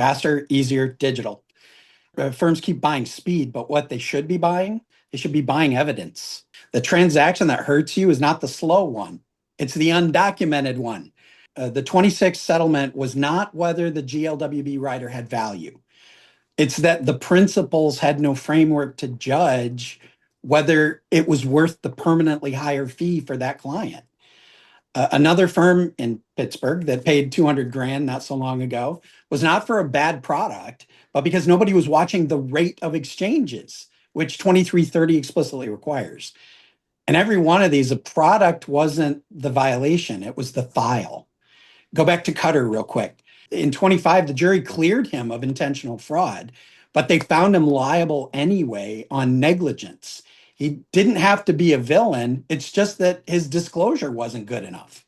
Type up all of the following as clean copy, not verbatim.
Faster, easier, digital. Firms keep buying speed, but what they should be buying, they should be buying evidence. The transaction that hurts you is not the slow one. It's the undocumented one. The 26 settlement was not whether the GLWB rider had value. It's that the principals had no framework to judge whether it was worth the permanently higher fee for that client. Another firm in Pittsburgh that paid 200 grand not so long ago was not for a bad product, but because nobody was watching the rate of exchanges, which 2330 explicitly requires. And every one of these, the product wasn't the violation, it was the file. Go back to Cutter real quick. In 25, the jury cleared him of intentional fraud, but they found him liable anyway on negligence. He didn't have to be a villain. It's just that his disclosure wasn't good enough.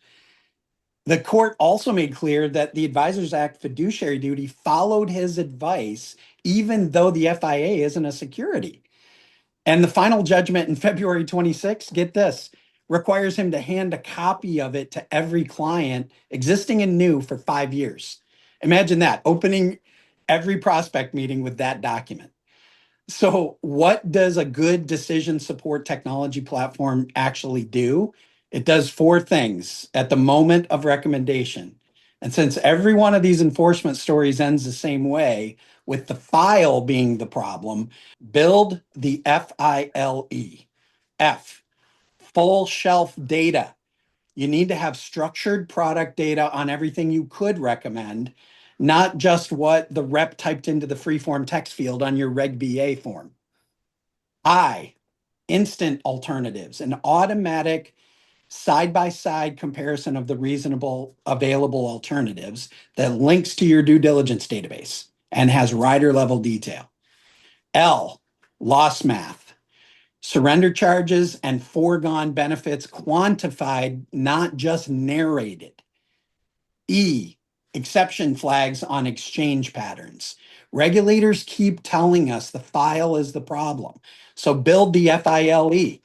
The court also made clear that the Advisors Act fiduciary duty followed his advice, even though the FIA isn't a security. And the final judgment in February 26, get this, requires him to hand a copy of it to every client, existing and new, for 5 years. Imagine that, opening every prospect meeting with that document. So what does a good decision support technology platform actually do? It does 4 things at the moment of recommendation. And since every one of these enforcement stories ends the same way, with the file being the problem, build the FILE. F, full shelf data. You need to have structured product data on everything you could recommend, not just what the rep typed into the freeform text field on your Reg BA form. I, instant alternatives, an automatic side-by-side comparison of the reasonable available alternatives that links to your due diligence database and has rider level detail. L, loss math, surrender charges and foregone benefits quantified, not just narrated. E, exception flags on exchange patterns. Regulators keep telling us the file is the problem. So build the FILE.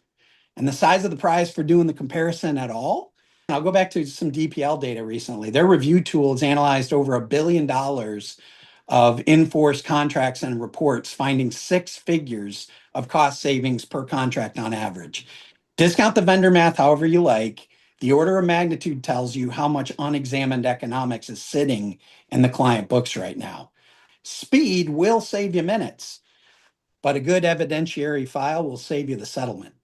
And the size of the prize for doing the comparison at all? I'll go back to some DPL data recently. Their review tool has analyzed over $1 billion of in-force contracts and reports, finding 6 figures of cost savings per contract on average. Discount the vendor math however you like. The order of magnitude tells you how much unexamined economics is sitting in the client books right now. Speed will save you minutes, but a good evidentiary file will save you the settlement.